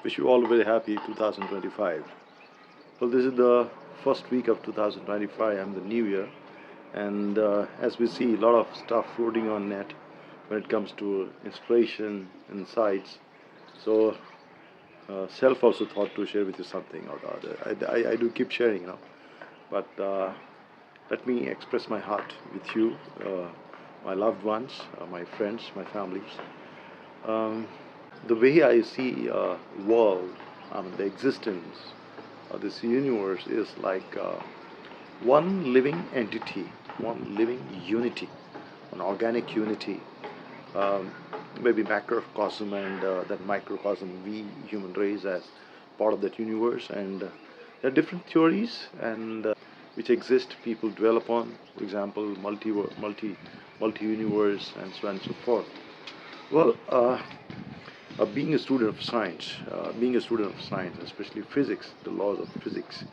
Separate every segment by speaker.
Speaker 1: Wish you all a very happy 2025. Well, this is the first week of 2025 and the new year, and as we see, a lot of stuff floating on net when it comes to inspiration, insights. So, self also thought to share with you something or the other. I do keep sharing, but let me express my heart with you, my loved ones, my friends, my families. Um, the way I see world, the existence of this universe is like one living entity, one living unity, an organic unity, um, maybe macrocosm and that microcosm we human race as part of that universe. And there are different theories and which exist, people dwell upon, for example, multi universe and so on and so forth. Well, being a student of science, especially physics, the laws of physics,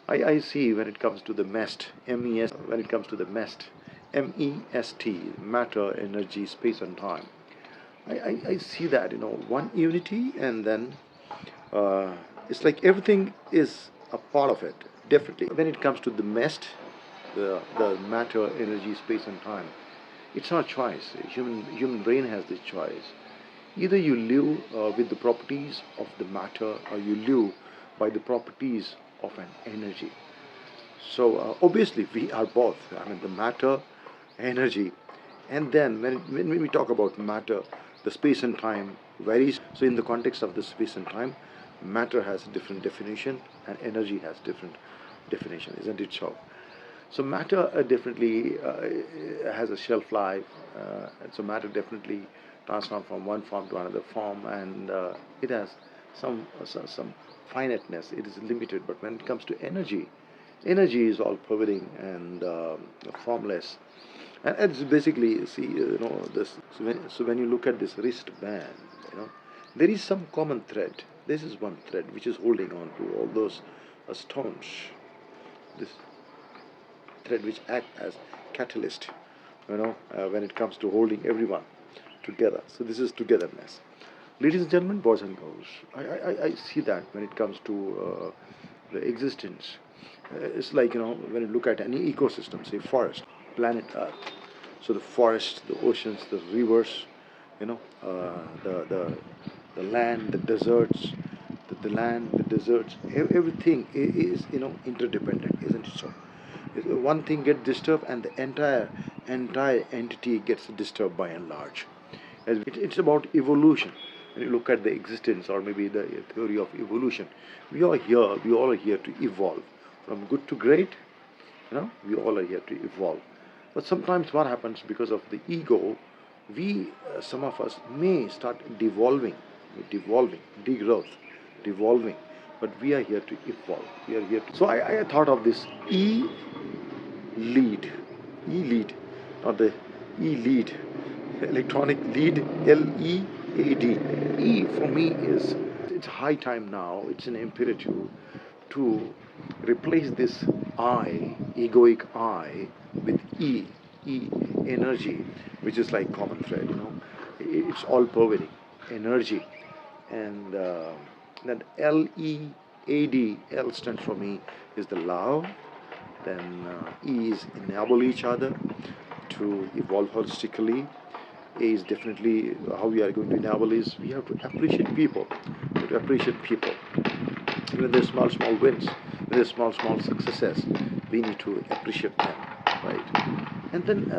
Speaker 1: I see when it comes to the MEST, when it comes to the MEST, MEST, matter, energy, space, and time. I see that, one unity, and then uh, it's like everything is a part of it, definitely. When it comes to the MEST, the matter, energy, space, and time, it's not a choice. Human brain has this choice. Either you live with the properties of the matter, or you live by the properties of an energy. So obviously we are both. I mean the matter, energy, and then when we talk about matter, the space and time varies. So in the context of the space and time, matter has a different definition and energy has different definition, isn't it so? So matter definitely has a shelf life, and so matter definitely transforms from one form to another form, and it has some finiteness. It is limited, but when it comes to energy, energy is all pervading and formless. And it's basically, see, this. So when you look at this wristband, there is some common thread. This is one thread which is holding on to all those stones. This thread which act as catalyst, when it comes to holding everyone together. So this is togetherness. Ladies and gentlemen, boys and girls, I see that when it comes to the existence. It's like, when you look at any ecosystem, say forest, planet Earth. So the forest, the oceans, the rivers, the land, the deserts, the land, the deserts, everything is, interdependent, isn't it so? One thing gets disturbed and the entire entity gets disturbed by and large. It's about evolution. When you look at the existence or maybe the theory of evolution, we all are here to evolve from good to great. We all are here to evolve. But sometimes what happens, because of the ego, some of us may start degrowth, devolving. But we are here to evolve. We are here to. So I thought of this lead, lead, not the lead, electronic lead, LEAD. For me is, it's high time now. It's an imperative to replace this I, egoic I, with E, energy, which is like common thread. It's all pervading energy, and then LEAD. L stands for me is the love. Then E is enable each other to evolve holistically. A is definitely how we are going to enable is we have to appreciate people. We have to appreciate people. When there's small wins, when there's small successes, we need to appreciate them, right? And then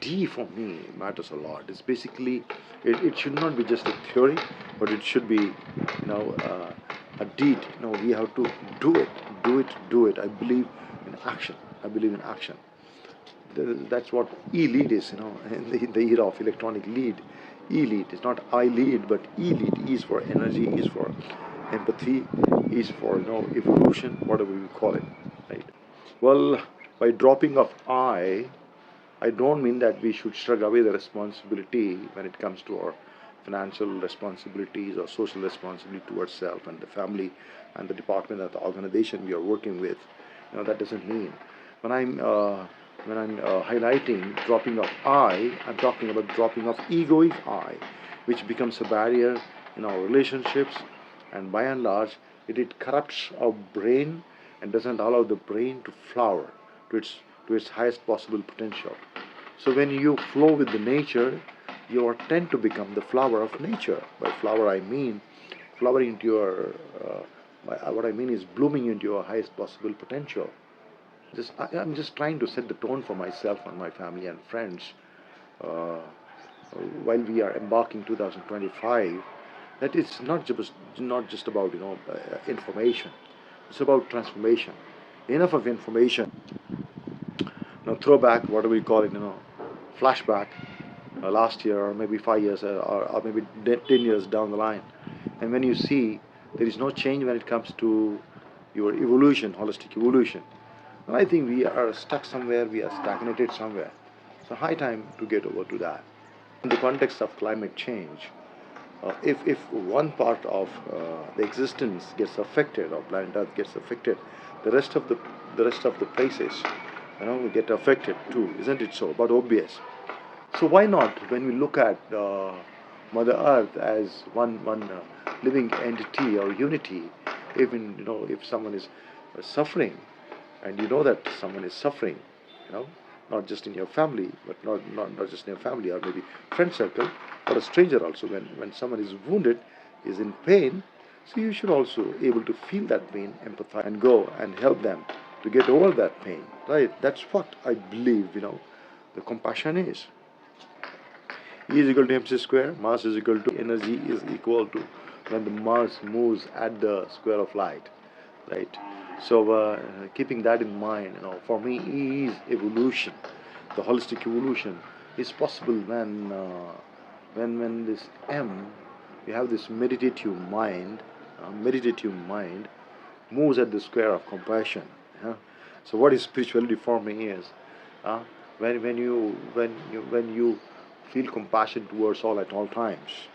Speaker 1: D for me matters a lot. It's basically, it should not be just a theory, but it should be, a deed. We have to do it. I believe in action. I believe in action. That's what e-lead is, in the era of electronic lead. E-lead. It's not I lead, but e-lead. E is for energy, E is for empathy, E is for, evolution, whatever we call it, right? Well, by dropping of I don't mean that we should shrug away the responsibility when it comes to our financial responsibilities or social responsibility towards self and the family and the department or the organization we are working with. That doesn't mean when I'm highlighting dropping of I'm talking about dropping of egoic I, which becomes a barrier in our relationships, and by and large it corrupts our brain and doesn't allow the brain to flower to its highest possible potential. So when you flow with the nature, you are tend to become the flower of nature. By flower I mean flowering into your what I mean is blooming into your highest possible potential. I'm just trying to set the tone for myself and my family and friends uh, while we are embarking 2025, that it's not just about information. It's about transformation. Enough of information. Throwback, whatever we call it, flashback, last year or maybe 5 years or maybe 10 years down the line, and when you see there is no change when it comes to your evolution, holistic evolution, and I think we are stuck somewhere, we are stagnated somewhere. So high time to get over to that. In the context of climate change, if one part of the existence gets affected, or planet Earth gets affected, the rest of the places, will get affected too, isn't it so? But obvious. So why not, when we look at Mother Earth as one living entity or unity, even if someone is suffering, and you know that someone is suffering, you know, not just in your family, but not just in your family or maybe friend circle, but a stranger also. When someone is wounded, is in pain, so you should also able to feel that pain, empathize, and go and help them to get over that pain. Right? That's what I believe. The compassion is. E is equal to mc square. Mass is equal to energy is equal to when the mass moves at the square of light, right? So keeping that in mind, for me, E is evolution. The holistic evolution is possible when this M, we have this meditative mind moves at the square of compassion. Yeah? So what is spirituality for me is uh, when you feel compassion towards all at all times.